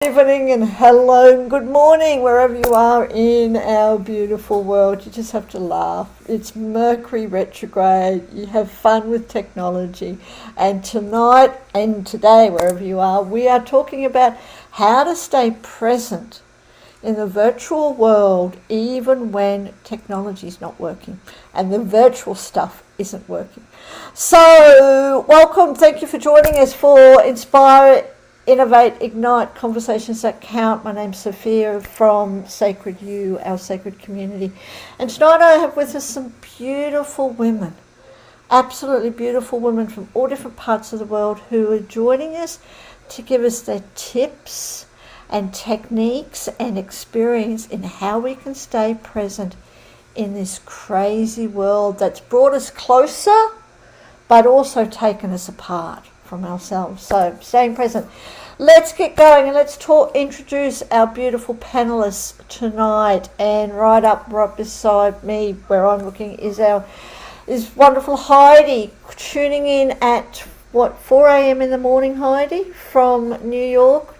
Evening and hello and good morning wherever you are in our beautiful world. You just have to laugh. It's Mercury retrograde. You have fun with technology. And tonight and today, wherever you are, we are talking about how to stay present in the virtual world even when technology is not working and the virtual stuff isn't working. So welcome. Thank you for joining us for Inspire, Innovate, Ignite, Conversations That Count. My name's Sophia from Sacred You, our sacred community. And tonight I have with us some beautiful women, absolutely beautiful women from all different parts of the world who are joining us to give us their tips and techniques and experience in how we can stay present in this crazy world that's brought us closer but also taken us apart from ourselves. So staying present. Let's get going and let's introduce our beautiful panelists tonight. And right beside me, where I'm looking, is wonderful Heidi, tuning in at 4 a.m. in the morning. Heidi from New York.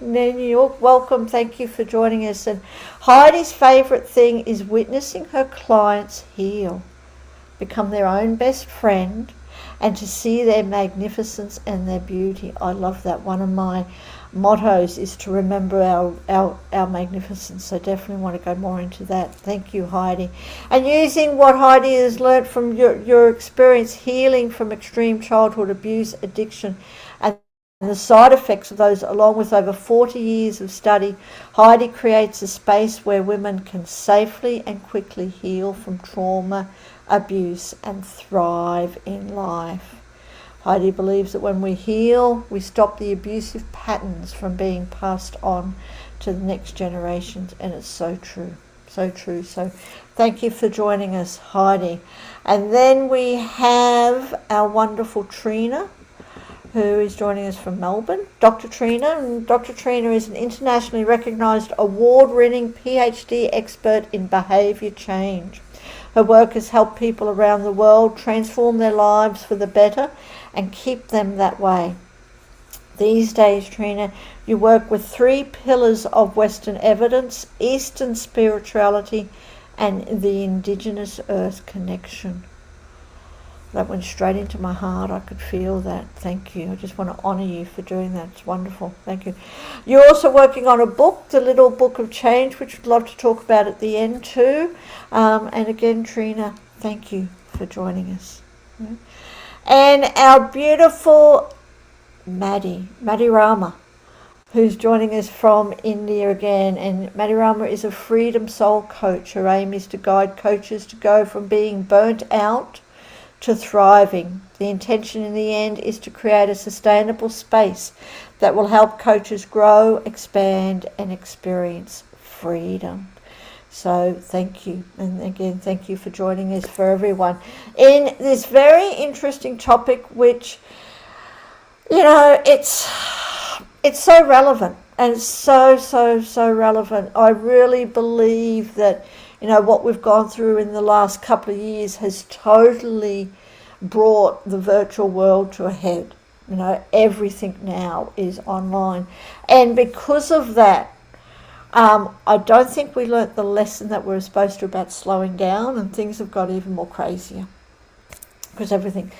Welcome. Thank you for joining us. And Heidi's favourite thing is witnessing her clients heal, become their own best friend, and to see their magnificence and their beauty. I love that. One of my mottos is to remember our magnificence. So definitely want to go more into that. Thank you, Heidi. And using what Heidi has learned from your experience healing from extreme childhood abuse, addiction, and the side effects of those, along with over 40 years of study, Heidi creates a space where women can safely and quickly heal from trauma, abuse, and thrive in life. Heidi believes that when we heal, we stop the abusive patterns from being passed on to the next generations, and it's so true, so true. So thank you for joining us, Heidi. And then we have our wonderful Trina, who is joining us from Melbourne. Dr. Trina. And Dr. Trina is an internationally recognised award-winning PhD expert in behaviour change. Her work has helped people around the world transform their lives for the better and keep them that way. These days, Trina, you work with 3 pillars of Western evidence: Eastern spirituality and the Indigenous Earth connection. That went straight into my heart. I could feel that. Thank you. I just want to honour you for doing that. It's wonderful. Thank you. You're also working on a book, The Little Book of Change, which we'd love to talk about at the end too. And again, Trina, thank you for joining us. Yeah. And our beautiful Maddie Rama, who's joining us from India again. And Maddie Rama is a freedom soul coach. Her aim is to guide coaches to go from being burnt out to thriving. The intention in the end is to create a sustainable space that will help coaches grow, expand, and experience freedom. So thank you. And again, thank you for joining us, for everyone, in this very interesting topic, which, it's so relevant, and it's so relevant. I really believe that what we've gone through in the last couple of years has totally brought the virtual world to a head. Everything now is online. And because of that, I don't think we learnt the lesson that we were supposed to about slowing down, and things have got even more crazier because everything.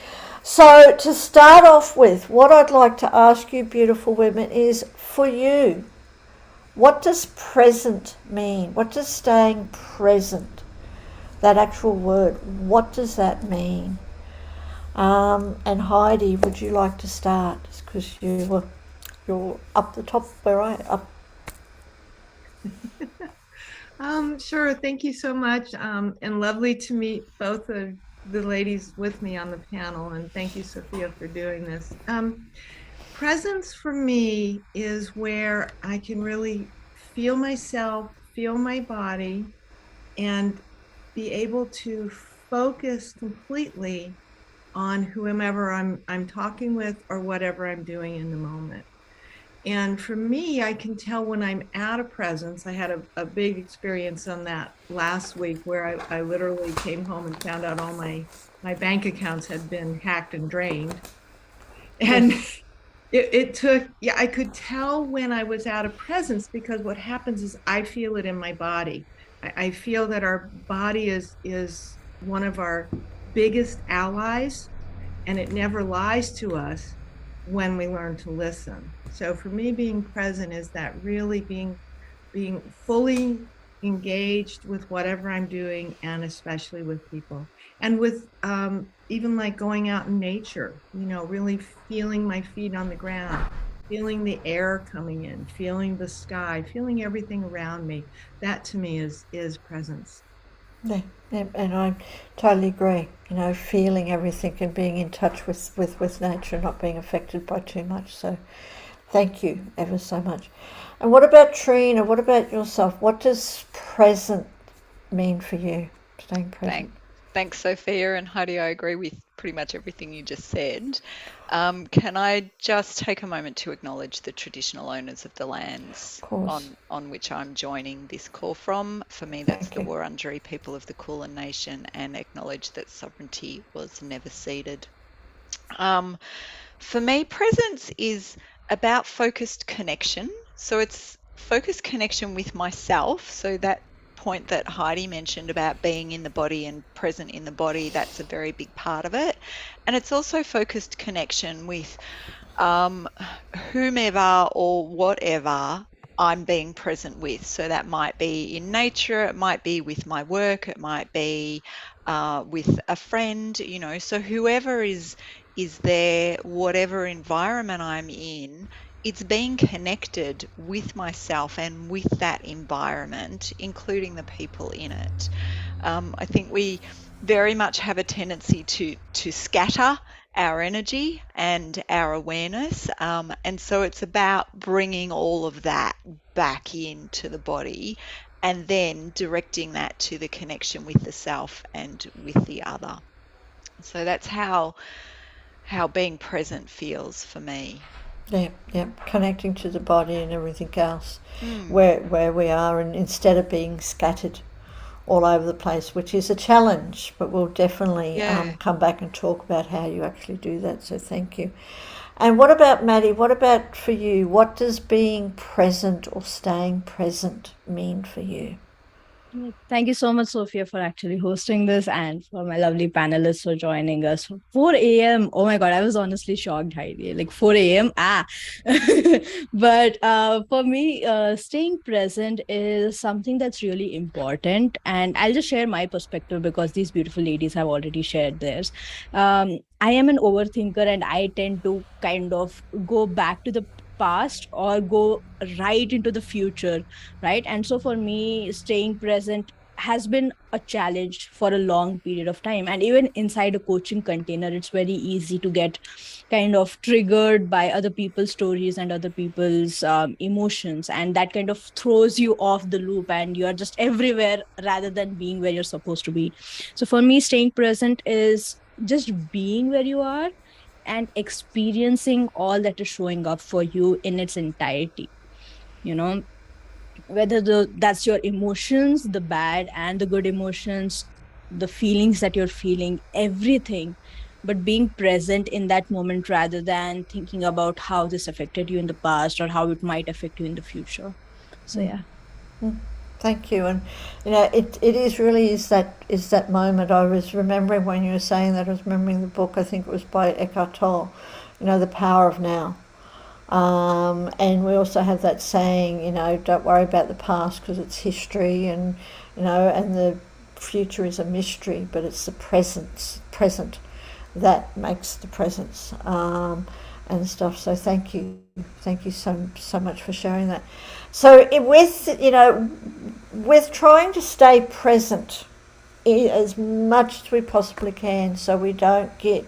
So to start off with, what I'd like to ask you, beautiful women, is for you, what does present mean? What does staying present, that actual word, what does that mean? And Heidi, would you like to start? Because you're up the top where I up. Sure. Thank you so much. And lovely to meet both of the ladies with me on the panel. And thank you, Sophia, for doing this. Presence for me is where I can really feel myself, feel my body, and be able to focus completely on whomever I'm talking with or whatever I'm doing in the moment. And for me, I can tell when I'm out of presence. I had a big experience on that last week where I literally came home and found out all my bank accounts had been hacked and drained. And It took, yeah, I could tell when I was out of presence, because what happens is I feel it in my body. I feel that our body is one of our biggest allies, and it never lies to us when we learn to listen. So for me, being present is that really being fully engaged with whatever I'm doing, and especially with people, and with even like going out in nature, really feeling my feet on the ground, feeling the air coming in, feeling the sky, feeling everything around me. That to me is presence. Yeah, yeah, and I totally agree. Feeling everything and being in touch with nature, not being affected by too much. So thank you ever so much. And what about Trina? What about yourself? What does present mean for you? Staying present. Thank, thanks, Sophia and Heidi. I agree with pretty much everything you just said. Can I just take a moment to acknowledge the traditional owners of the lands Of course. on which I'm joining this call from? For me, that's Thank the you. Wurundjeri people of the Kulin Nation, and acknowledge that sovereignty was never ceded. Um, for me, presence is about focused connection. So it's focused connection with myself. So that point that Heidi mentioned about being in the body and present in the body, that's a very big part of it. And it's also focused connection with um, whomever or whatever I'm being present with. So that might be in nature, it might be with my work, it might be with a friend, So whoever is there, whatever environment I'm in, it's being connected with myself and with that environment, including the people in it. I think we very much have a tendency to scatter our energy and our awareness. And so it's about bringing all of that back into the body and then directing that to the connection with the self and with the other. So that's how being present feels for me. Yeah, yeah. Connecting to the body and everything else, Mm, where we are, and instead of being scattered all over the place, which is a challenge. But we'll definitely yeah. come back and talk about how you actually do that. So thank you. And what about Maddie? What about for you? What does being present or staying present mean for you? Thank you so much, Sophia, for actually hosting this and for my lovely panelists for joining us. 4 a.m. Oh my God, I was honestly shocked, Heidi. Like 4 a.m. Ah. But for me, staying present is something that's really important. And I'll just share my perspective because these beautiful ladies have already shared theirs. I am an overthinker and I tend to kind of go back to the past or go right into the future, right? And so for me, staying present has been a challenge for a long period of time. And even inside a coaching container, it's very easy to get kind of triggered by other people's stories and other people's emotions. And that kind of throws you off the loop and you're just everywhere rather than being where you're supposed to be. So for me, staying present is just being where you are and experiencing all that is showing up for you in its entirety. You know, whether that's your emotions, the bad and the good emotions, the feelings that you're feeling, everything, but being present in that moment rather than thinking about how this affected you in the past or how it might affect you in the future. So yeah. Thank you. And it is really is that moment. I was remembering when you were saying that. I was remembering the book. I think it was by Eckhart Tolle. The power of now. And we also have that saying, don't worry about the past because it's history, and and the future is a mystery, but it's the present that makes the presence, and stuff. So thank you so much for sharing that. So with trying to stay present as much as we possibly can, so we don't get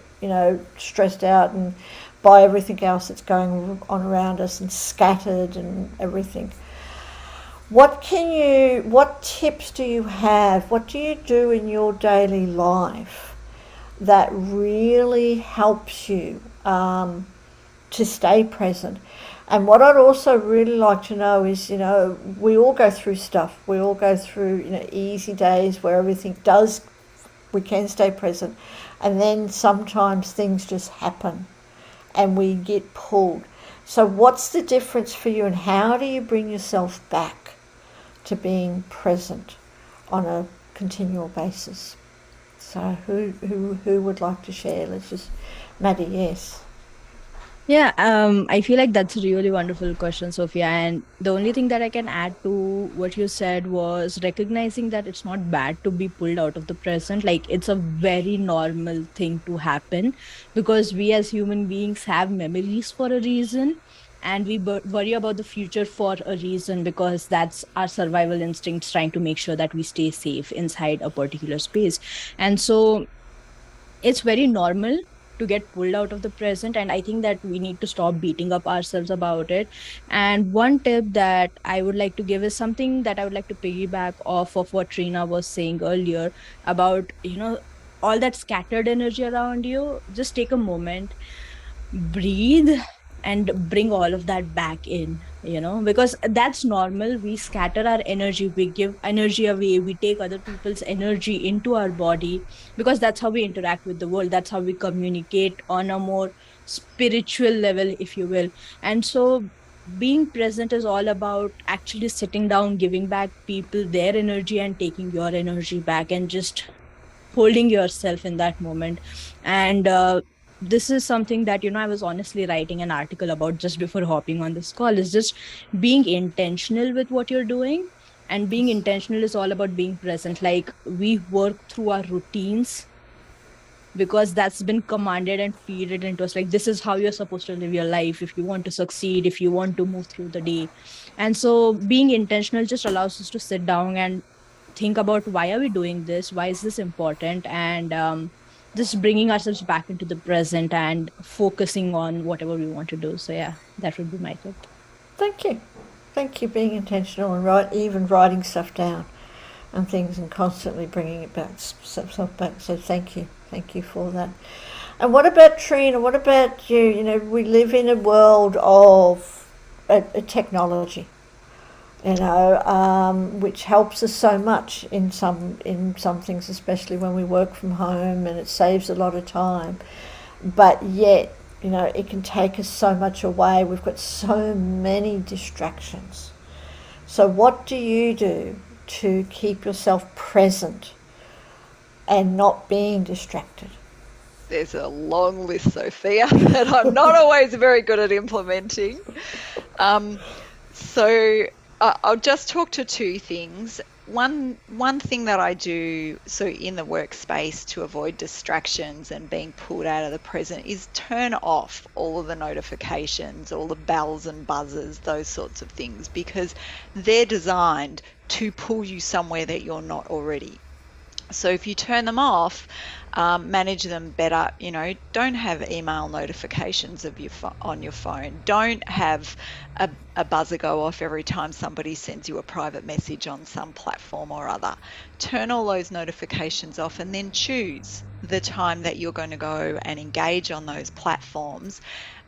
stressed out and by everything else that's going on around us and scattered and everything. What tips do you have? What do you do in your daily life that really helps you to stay present? And what I'd also really like to know is, we all go through stuff. We all go through, easy days where we can stay present. And then sometimes things just happen and we get pulled. So what's the difference for you, and how do you bring yourself back to being present on a continual basis? So who would like to share? Let's just, Maddie, yes. Yeah, I feel like that's a really wonderful question, Sophia. And the only thing that I can add to what you said was recognizing that it's not bad to be pulled out of the present. Like, it's a very normal thing to happen because we as human beings have memories for a reason. And we worry about the future for a reason because that's our survival instincts trying to make sure that we stay safe inside a particular space. And so it's very normal to get pulled out of the present, and I think that we need to stop beating up ourselves about it. And one tip that I would like to give is something that I would like to piggyback off of what Trina was saying earlier about, all that scattered energy around you. Just take a moment, breathe, and bring all of that back in, because that's normal. We scatter our energy, we give energy away, we take other people's energy into our body because that's how we interact with the world, that's how we communicate on a more spiritual level, if you will. And so being present is all about actually sitting down, giving back people their energy and taking your energy back, and just holding yourself in that moment. And this is something that, I was honestly writing an article about just before hopping on this call, is just being intentional with what you're doing. And being intentional is all about being present. Like, we work through our routines because that's been commanded and feeded into us. Like, this is how you're supposed to live your life if you want to succeed, if you want to move through the day. And so being intentional just allows us to sit down and think about, why are we doing this, why is this important, and just bringing ourselves back into the present and focusing on whatever we want to do. So yeah, that would be my tip. Thank you. Thank you, being intentional and even writing stuff down and things, and constantly bringing it back, stuff back. So thank you for that. And what about Trina? What about you? We live in a world of a technology, which helps us so much in some things, especially when we work from home, and it saves a lot of time. But yet, it can take us so much away. We've got so many distractions. So what do you do to keep yourself present and not being distracted? There's a long list, Sophia, that I'm not always very good at implementing. So I'll just talk to two things. One thing that I do, so in the workspace, to avoid distractions and being pulled out of the present, is turn off all of the notifications, all the bells and buzzers, those sorts of things, because they're designed to pull you somewhere that you're not already. So if you turn them off, manage them better. Don't have email notifications on your phone. Don't have a buzzer go off every time somebody sends you a private message on some platform or other. Turn all those notifications off, and then choose the time that you're going to go and engage on those platforms.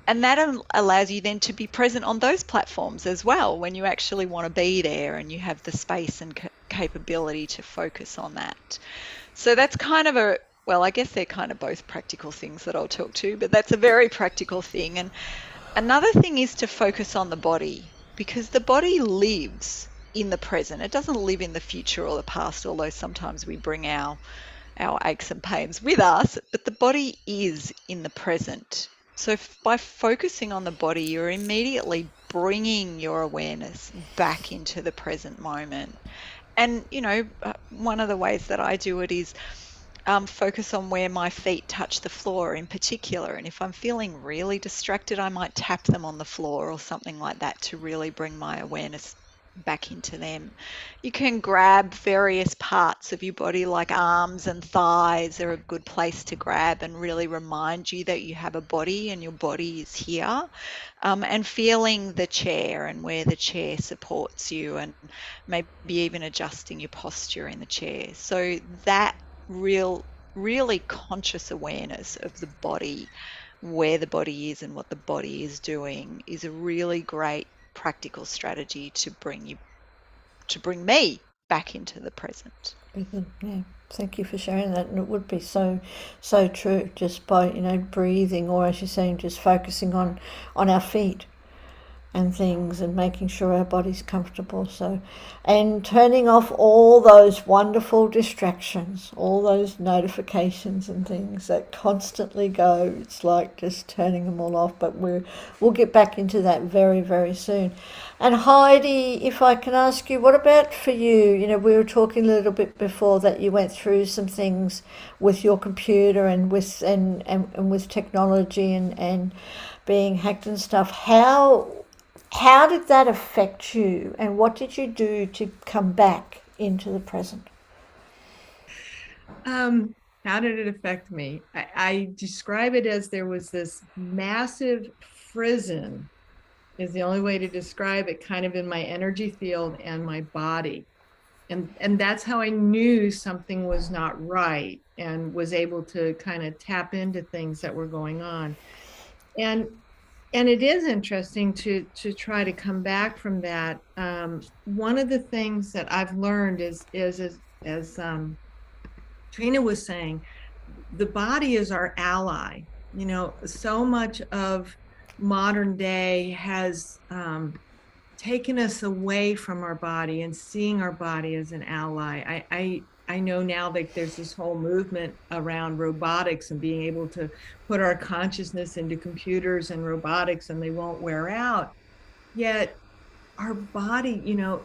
And that allows you then to be present on those platforms as well when you actually want to be there and you have the space and capability to focus on that. So that's kind of I guess they're kind of both practical things that I'll talk to, but that's a very practical thing. And another thing is to focus on the body, because the body lives in the present. It doesn't live in the future or the past, although sometimes we bring our aches and pains with us, but the body is in the present. So by focusing on the body, you're immediately bringing your awareness back into the present moment. And, one of the ways that I do it is focus on where my feet touch the floor in particular. And if I'm feeling really distracted, I might tap them on the floor or something like that to really bring my awareness back into them. You can grab various parts of your body, like arms and thighs are a good place to grab and really remind you that you have a body and your body is here. And feeling the chair and where the chair supports you, and maybe even adjusting your posture in the chair. So that really conscious awareness of the body, where the body is and what the body is doing, is a really great practical strategy to bring me back into the present. Yeah, thank you for sharing that. And it would be so true, just by breathing, or as you're saying, just focusing on our feet, and things, and making sure our body's comfortable. So, and turning off all those wonderful distractions, all those notifications and things that constantly go. It's like just turning them all off. But we'll get back into that very, very soon. And Heidi, if I can ask you, what about for you? You know, we were talking a little bit before that you went through some things with your computer and with and with technology and being hacked and stuff. How did that affect you, and what did you do to come back into the present? How did it affect me? I describe it as there was this massive frisson, is the only way to describe it, kind of in my energy field and my body. And that's how I knew something was not right, and was able to kind of tap into things that were going on. And it is interesting to try to come back from that. One of the things that I've learned is as Trina was saying, the body is our ally. You know, so much of modern day has taken us away from our body and seeing our body as an ally. I know now that there's this whole movement around robotics and being able to put our consciousness into computers and robotics, and they won't wear out. Yet our body, you know,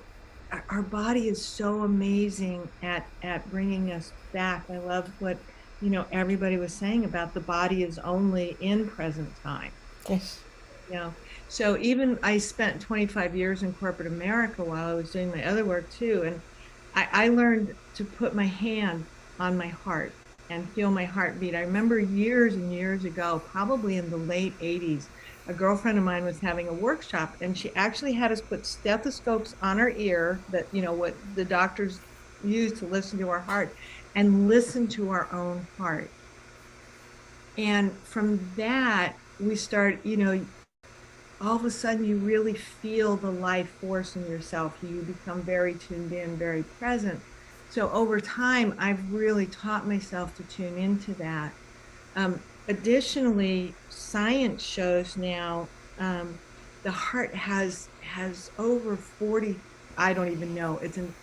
our body is so amazing at bringing us back. I love what, you know, everybody was saying about the body is only in present time. Yes. You know, so even I spent 25 years in corporate America while I was doing my other work too. And I learned to put my hand on my heart and feel my heartbeat. I remember years and years ago, probably in the late 80s, a girlfriend of mine was having a workshop, and she actually had us put stethoscopes on our ear, that, you know, what the doctors use to listen to our heart, and listen to our own heart. And from that, we start, you know, all of a sudden you really feel the life force in yourself. You become very tuned in, very present. So over time, I've really taught myself to tune into that. Additionally, science shows now the heart has over 40, I don't even know, it's an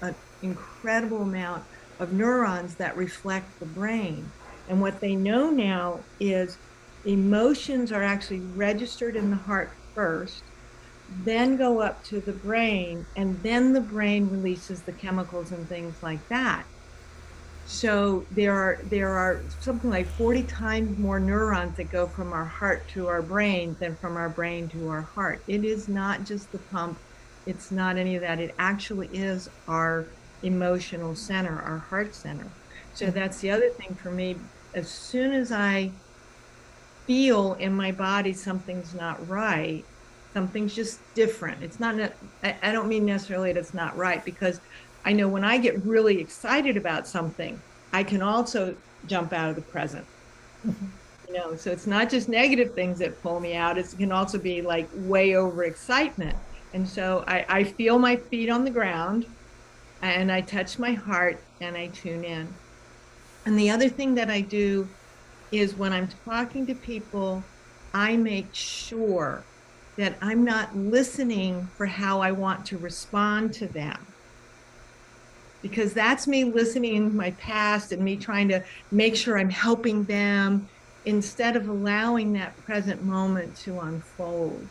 incredible amount of neurons that reflect the brain. And what they know now is emotions are actually registered in the heart first, then go up to the brain, and then the brain releases the chemicals and things like that. So there are something like 40 times more neurons that go from our heart to our brain than from our brain to our heart. It is not just the pump. It's not any of that. It actually is our emotional center, our heart center. So that's the other thing for me. As soon as I feel in my body something's not right, something's just different. It's not, I don't mean necessarily that it's not right, because I know when I get really excited about something, I can also jump out of the present. Mm-hmm. You know, so it's not just negative things that pull me out. It can also be like way over excitement. And so I feel my feet on the ground, and I touch my heart, and I tune in. And the other thing that I do is when I'm talking to people, I make sure that I'm not listening for how I want to respond to them. Because that's me listening in my past and me trying to make sure I'm helping them instead of allowing that present moment to unfold.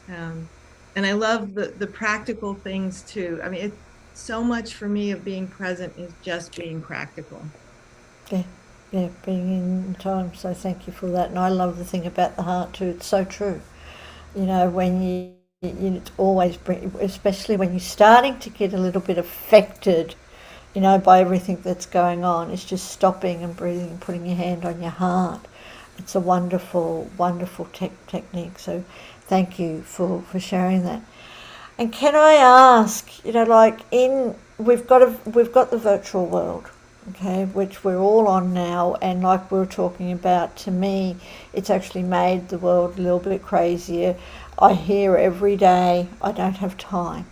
And I love the practical things too. I mean, so much for me of being present is just being practical. Yeah, being in time. So thank you for that. And I love the thing about the heart too. It's so true. You know, when it's always, especially when you're starting to get a little bit affected, you know, by everything that's going on, it's just stopping and breathing and putting your hand on your heart. It's a wonderful, wonderful technique. So thank you for sharing that. And can I ask, you know, like we've got the virtual world, okay, which we're all on now, and like we were talking about, to me, it's actually made the world a little bit crazier. I hear every day, I don't have time.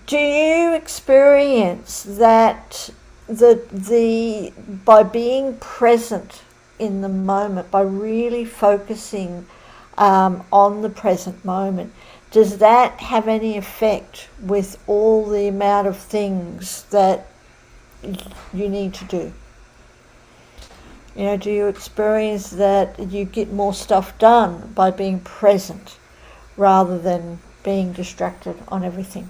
Do you experience that the by being present in the moment, by really focusing on the present moment, does that have any effect with all the amount of things that you need to do? Do you experience that you get more stuff done by being present rather than being distracted on everything?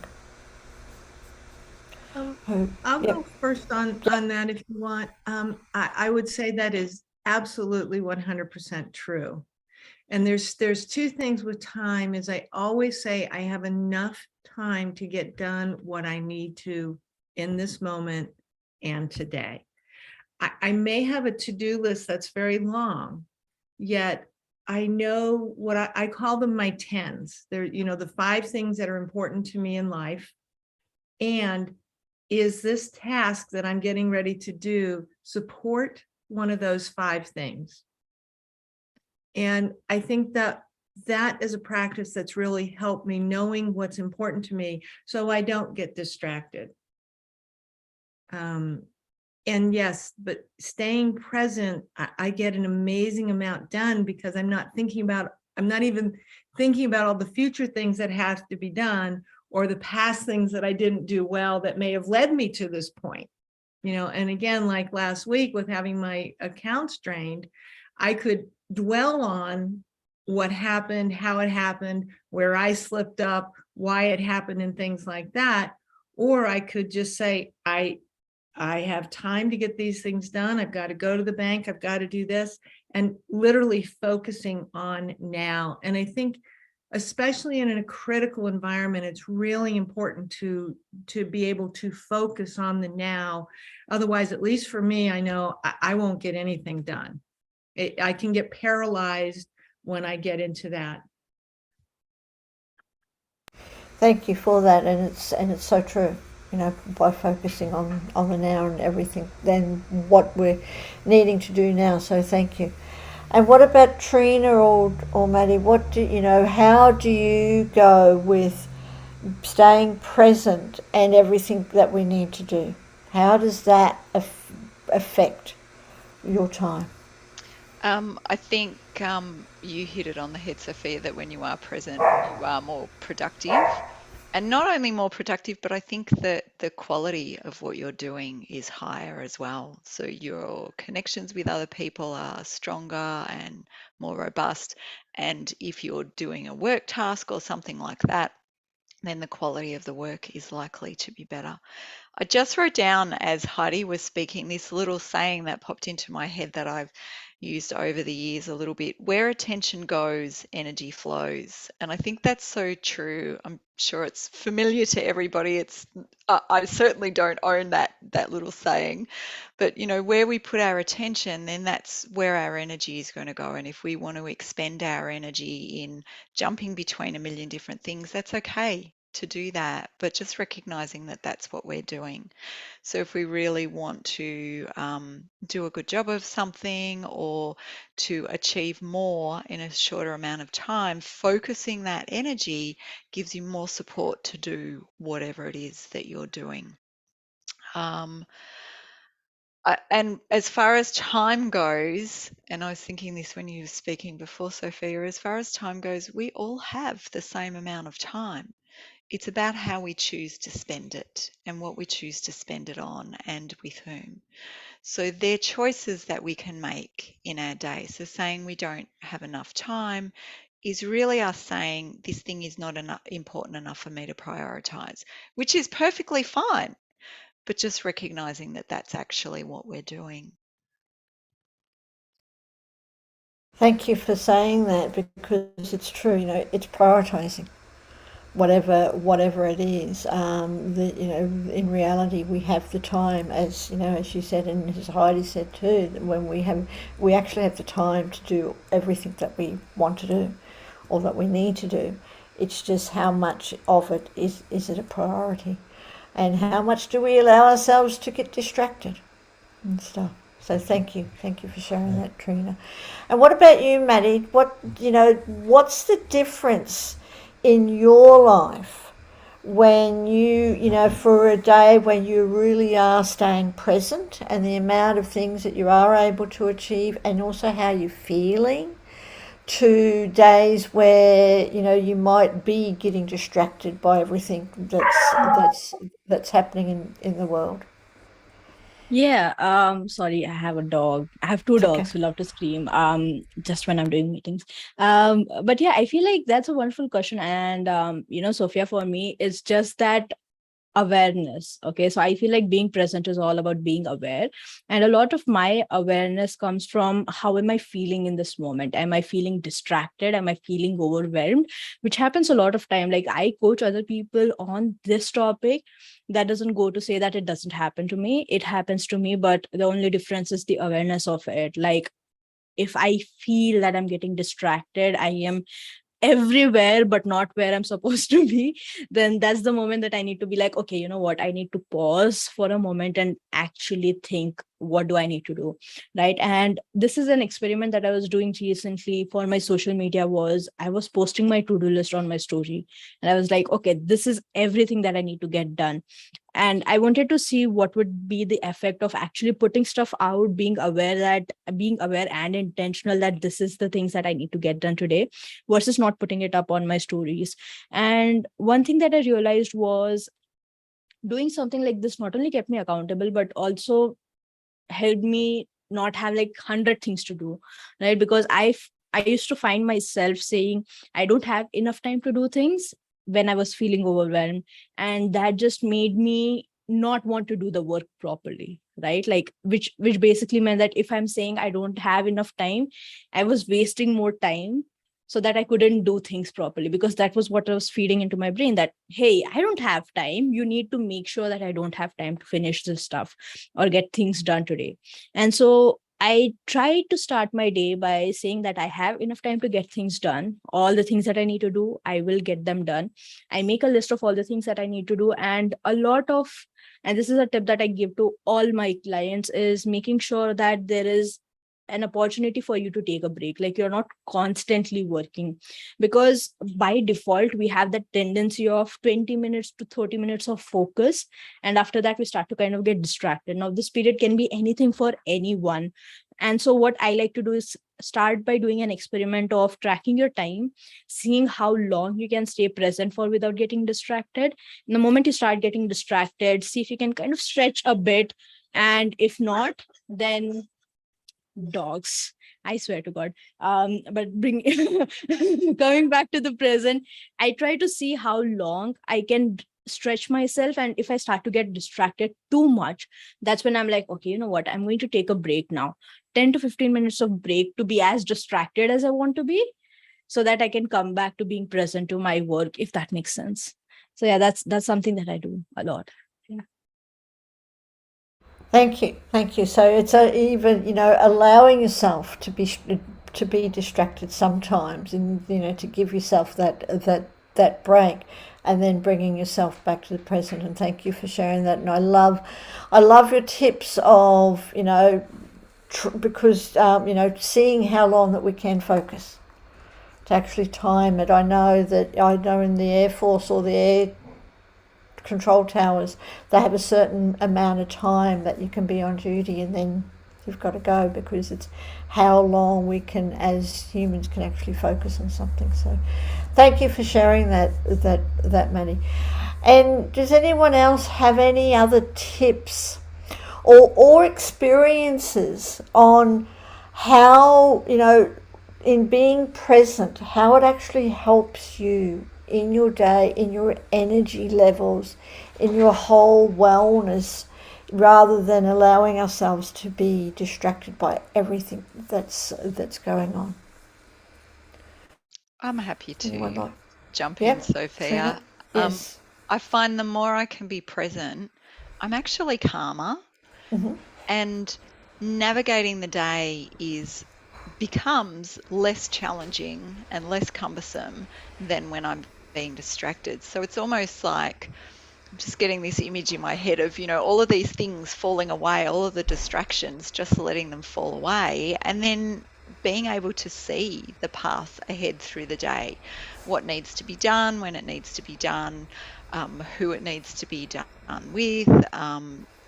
I'll go first on that if you want. I would say that is absolutely 100% true. And there's two things with time. Is I always say I have enough time to get done what I need to in this moment and today. I may have a to-do list that's very long, yet I know what I call them my 10s. They're, the 5 things that are important to me in life. And is this task that I'm getting ready to do support one of those 5 things? And I think that is a practice that's really helped me knowing what's important to me so I don't get distracted. And yes, but staying present, I get an amazing amount done because I'm not even thinking about all the future things that have to be done or the past things that I didn't do well that may have led me to this point. And again, like last week with having my accounts drained, I could dwell on what happened, how it happened, where I slipped up, why it happened, and things like that. Or I could just say, I have time to get these things done. I've got to go to the bank. I've got to do this, and literally focusing on now. And I think, especially in a critical environment, it's really important to be able to focus on the now. Otherwise, at least for me, I know I won't get anything done. I can get paralyzed when I get into that. Thank you for that, and it's so true. By focusing on the now and everything, then what we're needing to do now. So thank you. And what about Trina or Maddie? How do you go with staying present and everything that we need to do? How does that affect your time? I think you hit it on the head, Sophia, that when you are present, you are more productive. And not only more productive, but I think that the quality of what you're doing is higher as well. So your connections with other people are stronger and more robust. And if you're doing a work task or something like that, then the quality of the work is likely to be better. I just wrote down, as Heidi was speaking, this little saying that popped into my head that I've used over the years a little bit: where attention goes, energy flows. And I think that's so true. I'm sure it's familiar to everybody. I certainly don't own that little saying, but where we put our attention, then that's where our energy is going to go. And if we want to expend our energy in jumping between a million different things, that's okay to do that, but just recognizing that that's what we're doing. So if we really want to do a good job of something or to achieve more in a shorter amount of time, focusing that energy gives you more support to do whatever it is that you're doing. And as far as time goes, and I was thinking this when you were speaking before, Sophia, as far as time goes, we all have the same amount of time. It's about how we choose to spend it and what we choose to spend it on and with whom. So they're choices that we can make in our day. So saying we don't have enough time is really us saying this thing is not important enough for me to prioritize, which is perfectly fine, but just recognizing that that's actually what we're doing. Thank you for saying that, because it's true. It's prioritizing whatever it is. In reality, we have the time, as you said, and as Heidi said too, that when we actually have the time to do everything that we want to do or that we need to do. It's just how much of it is it a priority, and how much do we allow ourselves to get distracted and stuff. So thank you for sharing that, Trina. And what about you, Maddie? What's the difference in your life when you for a day when you really are staying present, and the amount of things that you are able to achieve, and also how you're feeling to days where you might be getting distracted by everything that's happening in the world. Yeah, sorry, I have a dog. I have two It's okay. dogs who love to scream, just when I'm doing meetings. But yeah, I feel like that's a wonderful question. And, Sophia, for me, it's just that awareness. Okay, so I feel like being present is all about being aware, and a lot of my awareness comes from how am I feeling in this moment. Am I feeling distracted? Am I feeling overwhelmed? Which happens a lot of time. Like, I coach other people on this topic. That doesn't go to say that it doesn't happen to me. It happens to me, but the only difference is the awareness of it. Like, if I feel that I'm getting distracted, I am everywhere but not where I'm supposed to be, then that's the moment that I need to be like, okay, you know what, I need to pause for a moment and actually think, what do I need to do? Right. And this is an experiment that I was doing recently for my social media. Was I was posting my to-do list on my story, and I was like, okay, this is everything that I need to get done. And I wanted to see what would be the effect of actually putting stuff out, being aware and intentional that this is the things that I need to get done today, versus not putting it up on my stories. And one thing that I realized was doing something like this not only kept me accountable, but also helped me not have like 100 things to do, right? Because I used to find myself saying I don't have enough time to do things when I was feeling overwhelmed, and that just made me not want to do the work properly, right? Like, which basically meant that if I'm saying I don't have enough time, I was wasting more time, so that I couldn't do things properly, because that was what I was feeding into my brain, that, hey, I don't have time. You need to make sure that I don't have time to finish this stuff or get things done today. And so I tried to start my day by saying that I have enough time to get things done. All the things that I need to do, I will get them done. I make a list of all the things that I need to do. And and this is a tip that I give to all my clients, is making sure that there is an opportunity for you to take a break. Like, you're not constantly working, because by default we have that tendency of 20 minutes to 30 minutes of focus, and after that we start to kind of get distracted. Now, this period can be anything for anyone. And so what I like to do is start by doing an experiment of tracking your time, seeing how long you can stay present for without getting distracted. And the moment you start getting distracted, see if you can kind of stretch a bit, and if not, then dogs, I swear to God. But bring coming back to the present, I try to see how long I can stretch myself. And if I start to get distracted too much, that's when I'm like, okay, you know what, I'm going to take a break now. 10 to 15 minutes of break to be as distracted as I want to be, so that I can come back to being present to my work, if that makes sense. So yeah, that's something that I do a lot. Yeah. Thank you. So it's even allowing yourself to be distracted sometimes, and to give yourself that break, and then bringing yourself back to the present. And thank you for sharing that. And I love your tips of because seeing how long that we can focus, to actually time it. I know in the Air Force or the Air control towers, they have a certain amount of time that you can be on duty, and then you've got to go, because it's how long we can, as humans, can actually focus on something. So thank you for sharing that Manny. And does anyone else have any other tips or experiences on how, in being present, how it actually helps you in your day, in your energy levels, in your whole wellness, rather than allowing ourselves to be distracted by everything that's going on? I'm happy Anyone to like? jump Yep. in, Sophia. Trina? Yes. I find the more I can be present, I'm actually calmer, Mm-hmm. and navigating the day becomes less challenging and less cumbersome than when I'm being distracted. So it's almost like I'm just getting this image in my head of, all of these things falling away, all of the distractions, just letting them fall away, and then being able to see the path ahead through the day, what needs to be done, when it needs to be done, who it needs to be done with,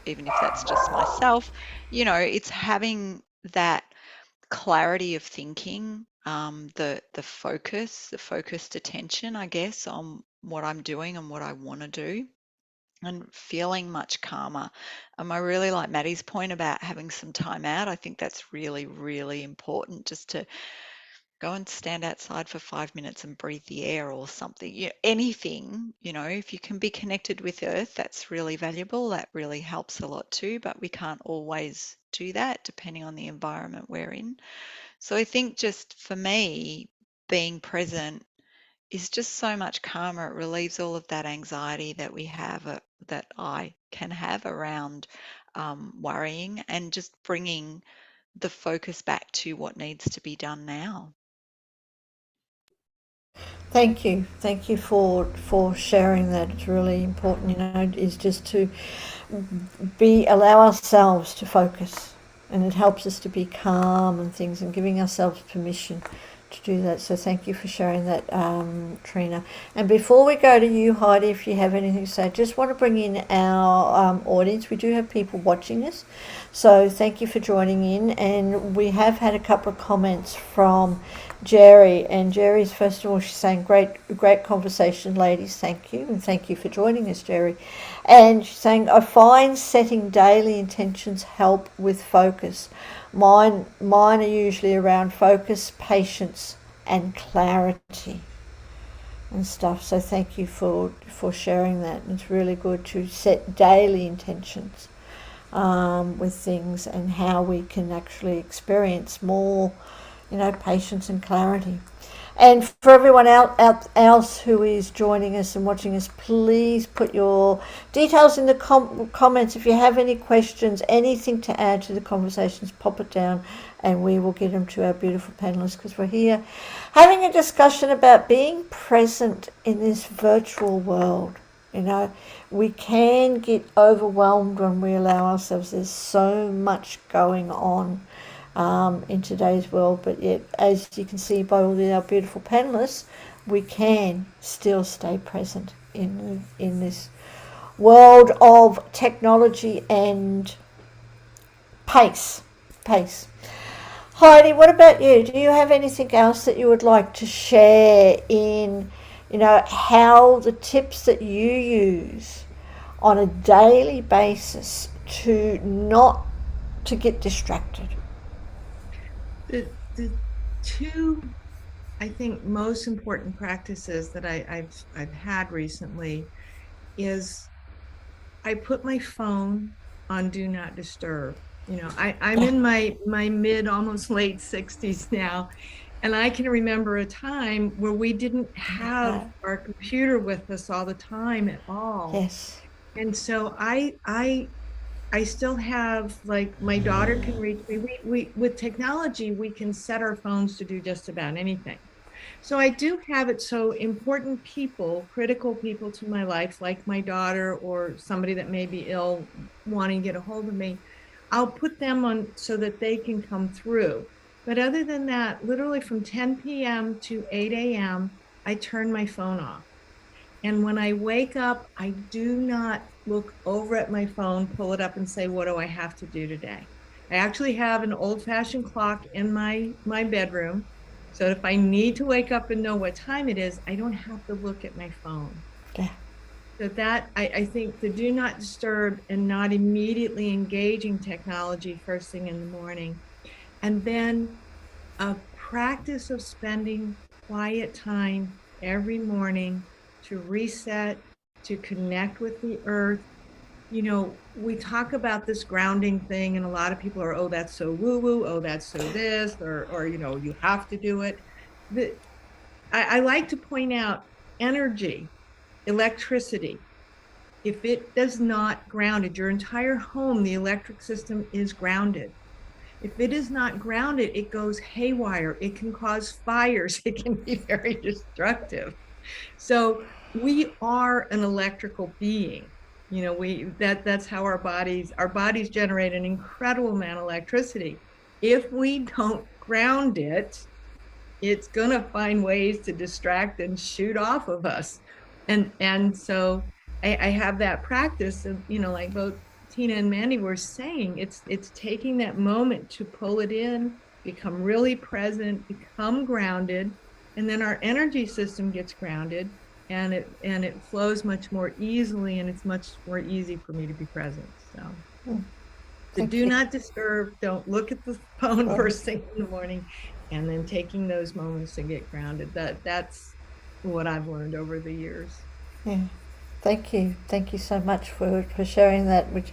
even if that's just myself. It's having that clarity of thinking the focused attention, I guess, on what I'm doing and what I want to do, and feeling much calmer. I really like Maddie's point about having some time out. I think that's really, really important, just to go and stand outside for 5 minutes and breathe the air or something. Anything, if you can be connected with Earth, that's really valuable. That really helps a lot too, but we can't always do that depending on the environment we're in. So I think just for me, being present is just so much calmer. It relieves all of that anxiety that we have, that I can have around worrying, and just bringing the focus back to what needs to be done now. Thank you for sharing that. It's really important, is just to allow ourselves to focus, and it helps us to be calm and things, and giving ourselves permission to do that. So thank you for sharing that, Trina. And before we go to you, Heidi, if you have anything to say, just want to bring in our audience. We do have people watching us, so thank you for joining in. And we have had a couple of comments from Jerry, and Jerry's, first of all, she's saying great conversation, ladies. Thank you, and thank you for joining us, Jerry. And she's saying, I find setting daily intentions help with focus. Mine are usually around focus, patience, and clarity and stuff. So thank you for sharing that. And it's really good to set daily intentions with things, and how we can actually experience more, patience and clarity. And for everyone else who is joining us and watching us, please put your details in the comments. If you have any questions, anything to add to the conversations, pop it down and we will get them to our beautiful panelists, because we're here having a discussion about being present in this virtual world. We can get overwhelmed when we allow ourselves. There's so much going on in today's world, but yet, as you can see by all our beautiful panelists, we can still stay present in this world of technology and pace. Heidi, what about you? Do you have anything else that you would like to share in, how the tips that you use on a daily basis to not to get distracted? The two, I think, most important practices that I've had recently is I put my phone on do not disturb. I'm in my mid, almost late 60s now, and I can remember a time where we didn't have our computer with us all the time at all. Yes. And so I still have, like, my daughter can reach me. We with technology, we can set our phones to do just about anything. So I do have it so important people, critical people to my life, like my daughter or somebody that may be ill, wanting to get a hold of me, I'll put them on so that they can come through. But other than that, literally from 10 p.m. to 8 a.m., I turn my phone off. And when I wake up, I do not look over at my phone, pull it up and say, what do I have to do today? I actually have an old-fashioned clock in my bedroom. So if I need to wake up and know what time it is, I don't have to look at my phone. Yeah. So that, I think, the do not disturb and not immediately engaging technology first thing in the morning. And then a practice of spending quiet time every morning to reset, to connect with the earth. We talk about this grounding thing, and a lot of people are, oh, that's so woo-woo, oh, that's so this, or you have to do it. I like to point out energy, electricity. If it does not ground it, your entire home, the electric system is grounded. If it is not grounded, it goes haywire. It can cause fires. It can be very destructive. So we are an electrical being. That's how our bodies generate an incredible amount of electricity. If we don't ground it, it's gonna find ways to distract and shoot off of us. And so I have that practice of, like both Tina and Mandy were saying, it's taking that moment to pull it in become really present, become grounded, and then our energy system gets grounded, and it flows much more easily, and it's much more easy for me to be present. So the do not disturb, don't look at the phone first thing in the morning, and then taking those moments to get grounded. That's what I've learned over the years. Yeah. Thank you so much for sharing that, which,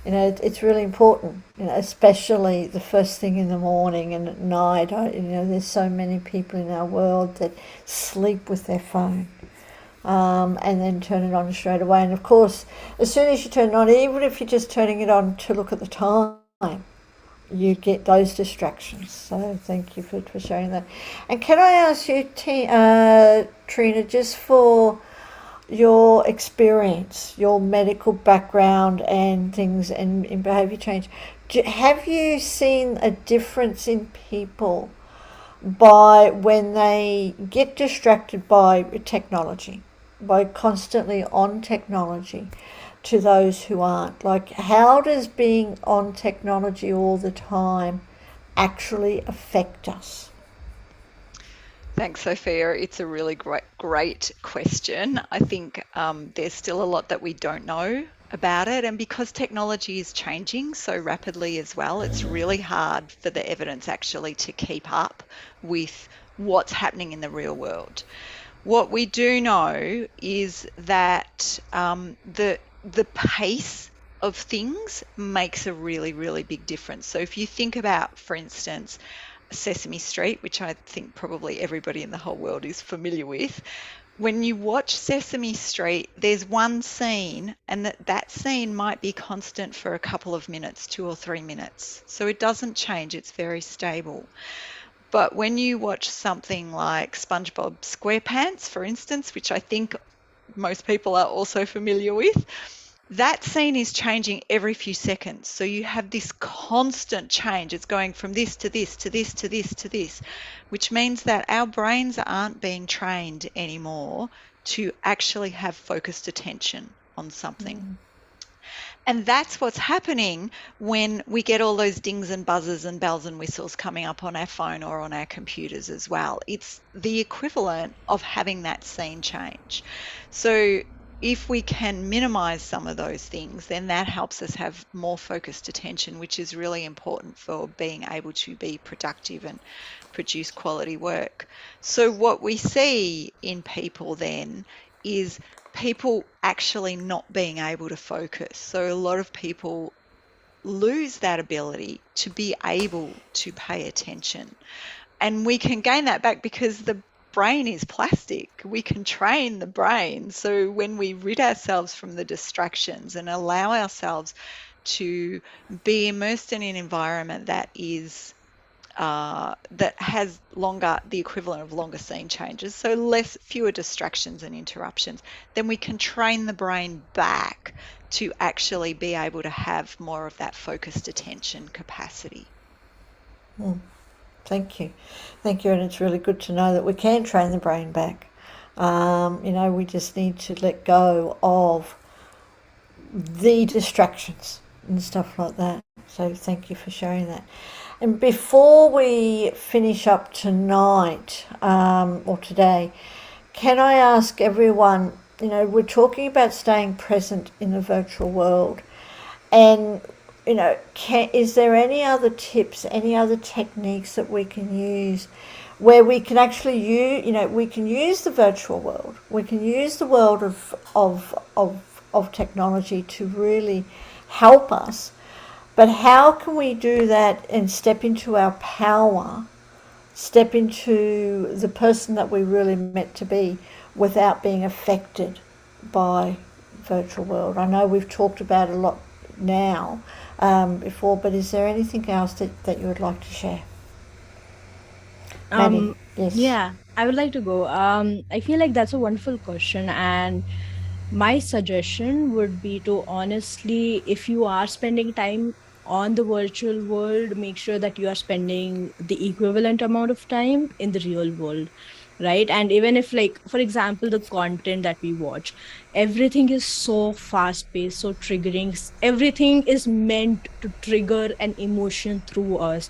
it's really important, especially the first thing in the morning and at night. There's so many people in our world that sleep with their phone, and then turn it on straight away. And of course, as soon as you turn it on, even if you're just turning it on to look at the time, you get those distractions. So thank you for sharing that. And can I ask you, Trina, just for your experience, your medical background and things, and in behaviour change, have you seen a difference in people by when they get distracted by technology, by constantly on technology, to those who aren't? Like, how does being on technology all the time actually affect us? Thanks, Sophia. It's a really great question. I think there's still a lot that we don't know about it. And because technology is changing so rapidly as well, it's really hard for the evidence actually to keep up with what's happening in the real world. What we do know is that the pace of things makes a really, really big difference. So if you think about, for instance, Sesame Street, which I think probably everybody in the whole world is familiar with. When you watch Sesame Street, there's one scene, and that scene might be constant for a couple of minutes, 2 or 3 minutes. So it doesn't change, it's very stable. But when you watch something like SpongeBob SquarePants, for instance, which I think most people are also familiar with, that scene is changing every few seconds. So you have this constant change. It's going from this to this to this to this to this, which means that our brains aren't being trained anymore to actually have focused attention on something. And that's what's happening when we get all those dings and buzzes and bells and whistles coming up on our phone or on our computers as well. It's the equivalent of having that scene change. So if we can minimize some of those things, then that helps us have more focused attention, which is really important for being able to be productive and produce quality work. So what we see in people then is people actually not being able to focus. So a lot of people lose that ability to be able to pay attention. And we can gain that back because the brain is plastic. We can train the brain. So when we rid ourselves from the distractions and allow ourselves to be immersed in an environment that is that has the equivalent of longer scene changes, so fewer distractions and interruptions, then we can train the brain back to actually be able to have more of that focused attention capacity. Thank you. And it's really good to know that we can train the brain back. We just need to let go of the distractions and stuff like that. So thank you for sharing that. And before we finish up tonight, or today, can I ask everyone, we're talking about staying present in the virtual world, and is there any other tips, any other techniques that we can use where we can actually we can use the virtual world, we can use the world of technology to really help us, but how can we do that and step into our power, step into the person that we really meant to be without being affected by virtual world? I know we've talked about a lot now before, but is there anything else that you would like to share? Maddie, yes. Yeah, I would like to go. I feel like that's a wonderful question, and my suggestion would be to honestly, if you are spending time on the virtual world, make sure that you are spending the equivalent amount of time in the real world, right? And even if, like, for example, the content that we watch, everything is so fast paced, so triggering, everything is meant to trigger an emotion through us.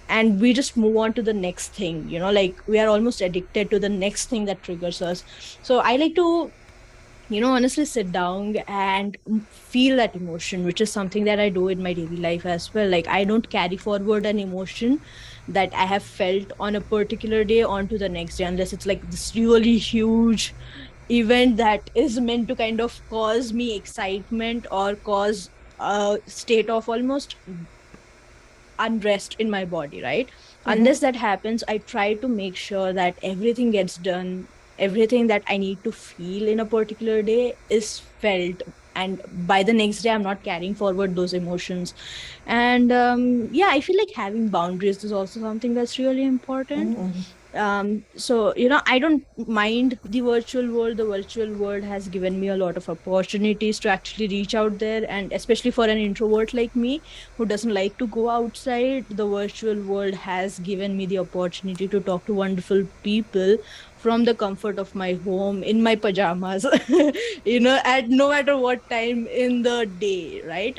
and we just move on to the next thing, like we are almost addicted to the next thing that triggers us. So I like to honestly sit down and feel that emotion, which is something that I do in my daily life as well. Like, I don't carry forward an emotion that I have felt on a particular day onto the next day, unless it's like this really huge event that is meant to kind of cause me excitement or cause a state of almost unrest in my body, right? Unless that happens, I try to make sure that everything gets done, everything that I need to feel in a particular day is felt. And by the next day, I'm not carrying forward those emotions. And yeah, I feel like having boundaries is also something that's really important. So I don't mind the virtual world. The virtual world has given me a lot of opportunities to actually reach out there, and especially for an introvert like me who doesn't like to go outside, the virtual world has given me the opportunity to talk to wonderful people from the comfort of my home in my pajamas, at no matter what time in the day, right?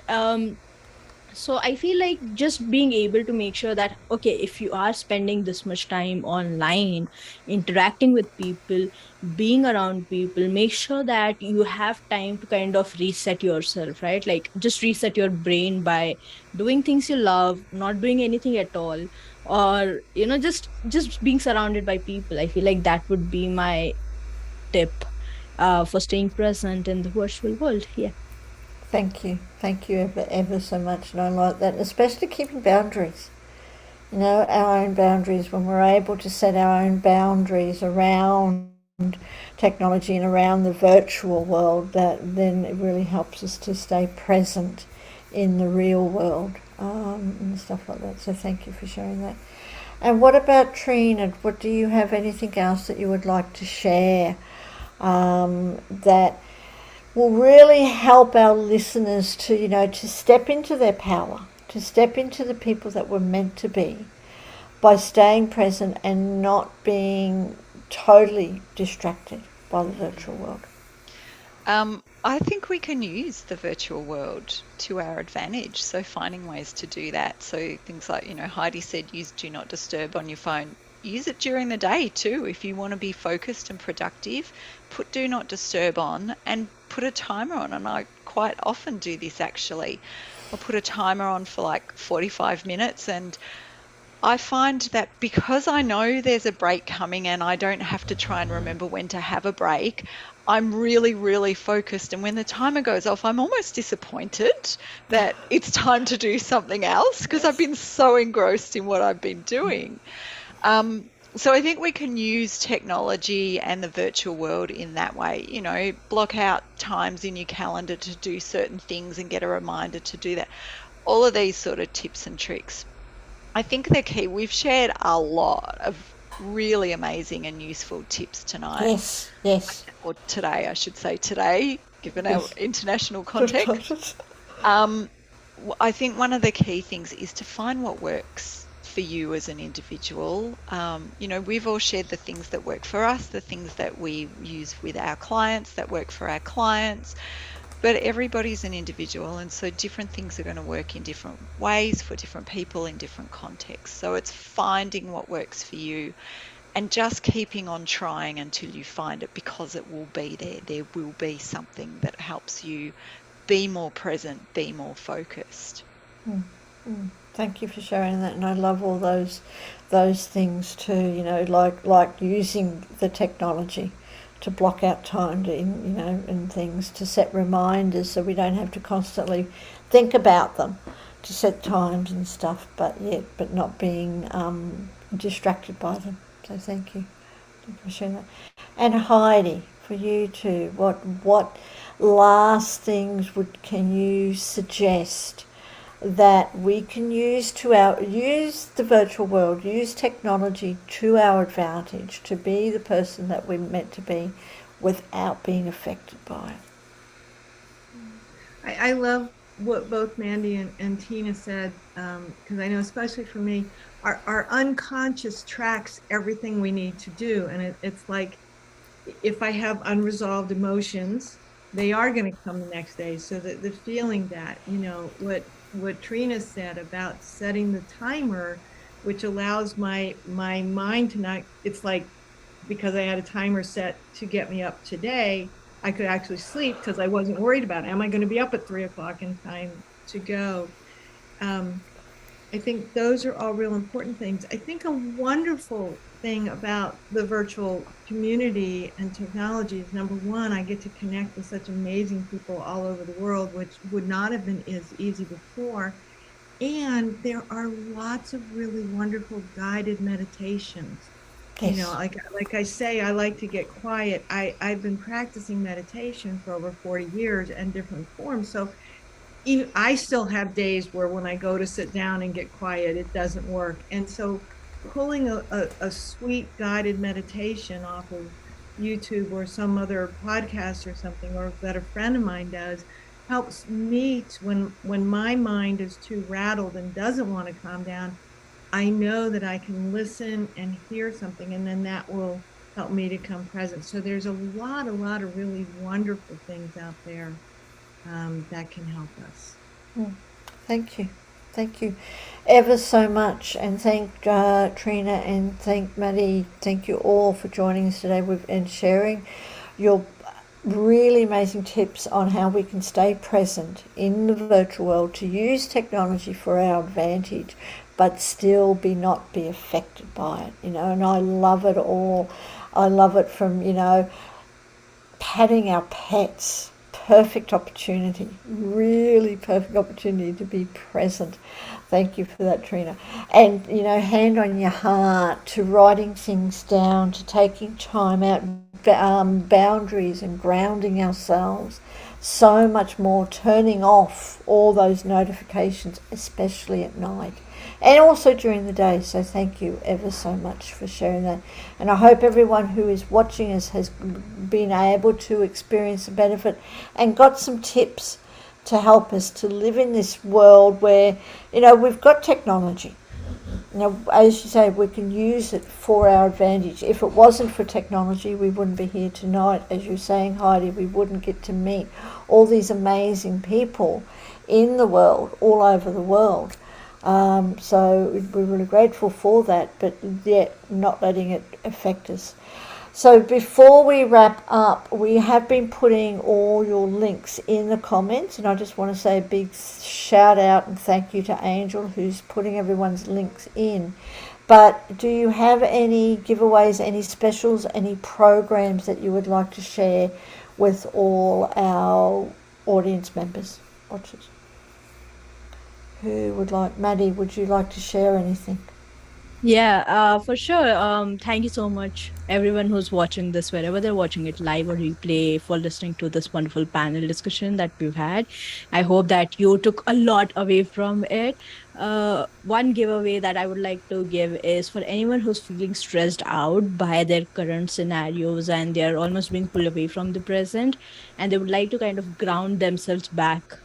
So I feel like just being able to make sure that, okay, if you are spending this much time online interacting with people, being around people, make sure that you have time to kind of reset yourself, right? Like, just reset your brain by doing things you love, not doing anything at all, or just being surrounded by people. I feel like that would be my tip for staying present in the virtual world. Yeah. Thank you. Thank you ever so much. And I like that, especially keeping boundaries. Our own boundaries, when we're able to set our own boundaries around technology and around the virtual world, that then it really helps us to stay present in the real world, and stuff like that. So thank you for sharing that. And what about Trina? What do you have anything else that you would like to share that will really help our listeners to, to step into their power, to step into the people that we're meant to be by staying present and not being totally distracted by the virtual world? I think we can use the virtual world to our advantage. So finding ways to do that. So things like, Heidi said, use Do Not Disturb on your phone. Use it during the day too. If you want to be focused and productive, put Do Not Disturb on and put a timer on. And I quite often do this actually. I'll put a timer on for like 45 minutes, and I find that because I know there's a break coming and I don't have to try and remember when to have a break, I'm really, really focused. And when the timer goes off, I'm almost disappointed that it's time to do something else because I've been so engrossed in what I've been doing. So I think we can use technology and the virtual world in that way. Block out times in your calendar to do certain things and get a reminder to do that. All of these sort of tips and tricks. I think they're key. We've shared a lot of really amazing and useful tips tonight. Yes. Or today, I should say today, given our international context. I think one of the key things is to find what works for you as an individual. We've all shared the things that work for us, the things that we use with our clients that work for our clients. But everybody's an individual, and so different things are going to work in different ways for different people in different contexts. So it's finding what works for you and just keeping on trying until you find it, because it will be there. There will be something that helps you be more present, be more focused. Thank you for sharing that, and I love all those things too. Like using the technology to block out time and things, to set reminders so we don't have to constantly think about them, to set times and stuff, but not being distracted by them. So thank you for sharing that. And Heidi, for you too, what last things can you suggest that we can use use the virtual world, use technology to our advantage, to be the person that we're meant to be without being affected by it? I love what both Mandy and Tina said, because I know, especially for me, our unconscious tracks everything we need to do. And it's like, if I have unresolved emotions, they are going to come the next day. So the feeling that, what Trina said about setting the timer which allows my mind to not, it's like, because I had a timer set to get me up today, I could actually sleep because I wasn't worried about, am I going to be up at 3 o'clock in time to go? I think those are all real important things. I think a wonderful thing about the virtual community and technology is, number one, I get to connect with such amazing people all over the world, which would not have been as easy before. And there are lots of really wonderful guided meditations. You know, like I say, I like to get quiet. I've been practicing meditation for over 40 years and different forms. So even I still have days where when I go to sit down and get quiet, it doesn't work. And so pulling a sweet guided meditation off of YouTube or some other podcast or something, or that a friend of mine does, helps me when my mind is too rattled and doesn't want to calm down. I know that I can listen and hear something, and then that will help me to come present. So there's a lot of really wonderful things out there that can help us. Thank you. Thank you ever so much. And thank Trina and thank Maddie. Thank you all for joining us today and sharing your really amazing tips on how we can stay present in the virtual world, to use technology for our advantage, but still not be affected by it, you know. And I love it all. I love it from, you know, patting our pets. Perfect opportunity, really perfect opportunity to be present. Thank you for that, Trina. And, you know, hand on your heart, to writing things down, to taking time out, boundaries and grounding ourselves. So much more, turning off all those notifications, especially at night and also during the day. So thank you ever so much for sharing that. And I hope everyone who is watching us has been able to experience the benefit and got some tips to help us to live in this world where, you know, we've got technology. You know, as you say, we can use it for our advantage. If it wasn't for technology, we wouldn't be here tonight. As you're saying, Heidi, we wouldn't get to meet all these amazing people in the world, all over the world. So we're really grateful for that, but yet not letting it affect us. So before we wrap up, we have been putting all your links in the comments, and I just want to say a big shout out and thank you to Angel, who's putting everyone's links in. But do you have any giveaways, any specials, any programs that you would like to share with all our audience members, watchers? Who would like? Maddie, would you like to share anything? Yeah, for sure. Thank you so much, everyone who's watching this, wherever they're watching it, live or replay, for listening to this wonderful panel discussion that we've had. I hope that you took a lot away from it. One giveaway that I would like to give is for anyone who's feeling stressed out by their current scenarios and they're almost being pulled away from the present, and they would like to kind of ground themselves back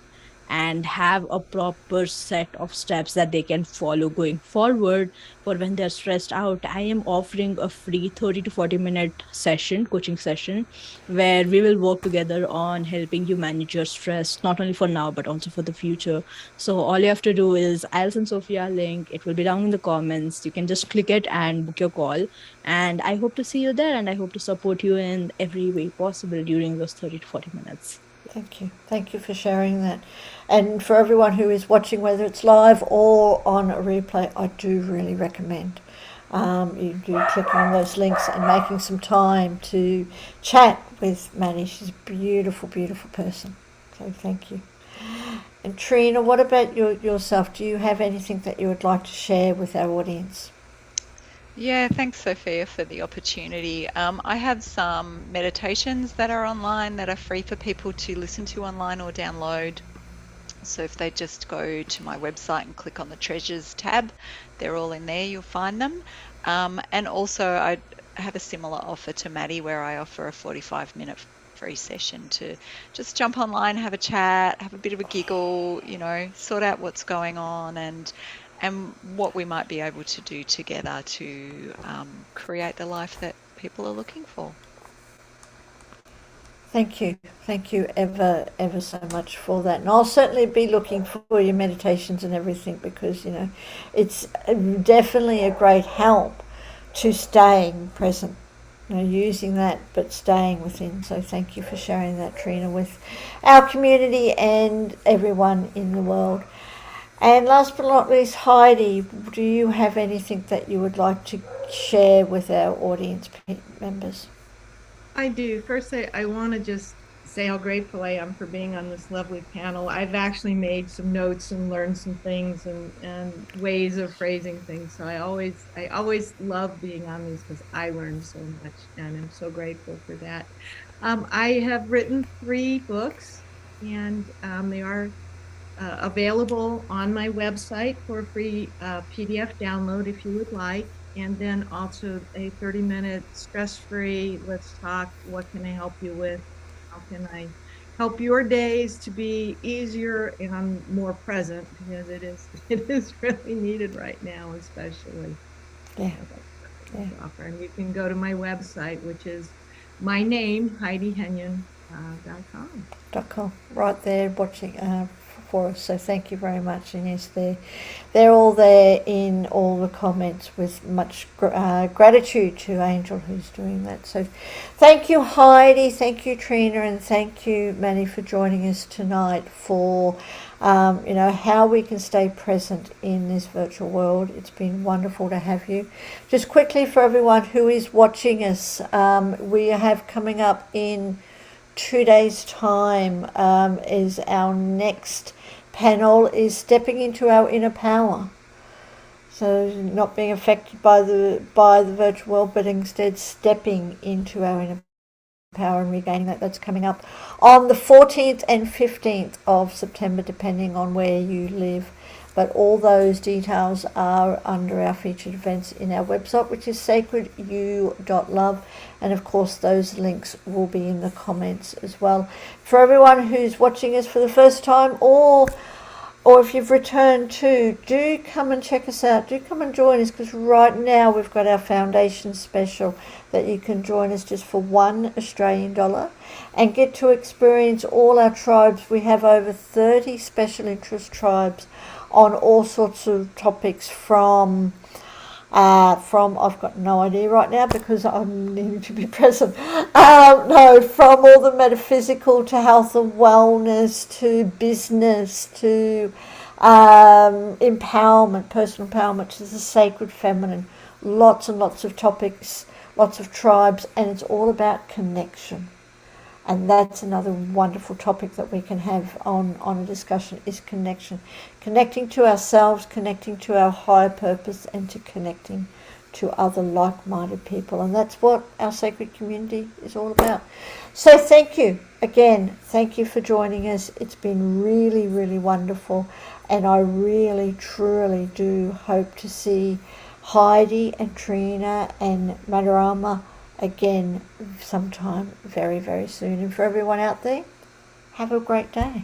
and have a proper set of steps that they can follow going forward for when they're stressed out. I am offering a free 30 to 40-minute session, coaching session, where we will work together on helping you manage your stress, not only for now, but also for the future. So all you have to do is, I'll send Sophia a link. It will be down in the comments. You can just click it and book your call. And I hope to see you there, and I hope to support you in every way possible during those 30 to 40 minutes. Thank you. Thank you for sharing that. And for everyone who is watching, whether it's live or on a replay, I do really recommend you do clicking on those links and making some time to chat with Maddie. She's a beautiful, beautiful person. So thank you. And Trina, what about yourself? Do you have anything that you would like to share with our audience? Yeah, thanks, Sophia, for the opportunity. I have some meditations that are online that are free for people to listen to online or download. So if they just go to my website and click on the Treasures tab, they're all in there, you'll find them. And also I have a similar offer to Maddie, where I offer a 45-minute free session to just jump online, have a chat, have a bit of a giggle, you know, sort out what's going on and what we might be able to do together to create the life that people are looking for. Thank you. Thank you ever so much for that. And I'll certainly be looking for your meditations and everything, because, it's definitely a great help to staying present, using that, but staying within. So thank you for sharing that, Trina, with our community and everyone in the world. And last but not least, Heidi, do you have anything that you would like to share with our audience members? I do. First, I want to just say how grateful I am for being on this lovely panel. I've actually made some notes and learned some things and ways of phrasing things. So I always love being on these because I learned so much, and I'm so grateful for that. I have written 3 books, and they are available on my website for a free PDF download if you would like. And then also a 30-minute stress-free, let's talk, what can I help you with? How can I help your days to be easier and more present, because it is really needed right now, especially. Yeah. Offer. And you can go to my website, which is my name, HeidiHenyon.com. .com, right there watching for us. So thank you very much. And yes, they're all there in all the comments, with much gratitude to Angel who's doing that. So thank you, Heidi, thank you, Trina, and thank you, Manny, for joining us tonight for how we can stay present in this virtual world. It's been wonderful to have you. Just quickly, for everyone who is watching us, we have coming up in 2 days' time is our next panel, is stepping into our inner power. So not being affected by the virtual world, but instead stepping into our inner power and regaining that. That's coming up on the 14th and 15th of September, depending on where you live. But all those details are under our featured events in our website, which is sacredu.love. And of course, those links will be in the comments as well. For everyone who's watching us for the first time, or if you've returned too, do come and check us out. Do come and join us, because right now we've got our foundation special that you can join us just for $1 Australian and get to experience all our tribes. We have over 30 special interest tribes on all sorts of topics, from I've got no idea right now because I'm needing to be present. From all the metaphysical to health and wellness to business to empowerment, personal empowerment, to the sacred feminine. Lots and lots of topics, lots of tribes, and it's all about connection. And that's another wonderful topic that we can have on a discussion, is connection. Connecting to ourselves, connecting to our higher purpose, and to connecting to other like-minded people. And that's what our sacred community is all about. So thank you again. Thank you for joining us. It's been really, really wonderful. And I really, truly do hope to see Heidi and Trina and Madarama again sometime very, very soon. And for everyone out there, have a great day.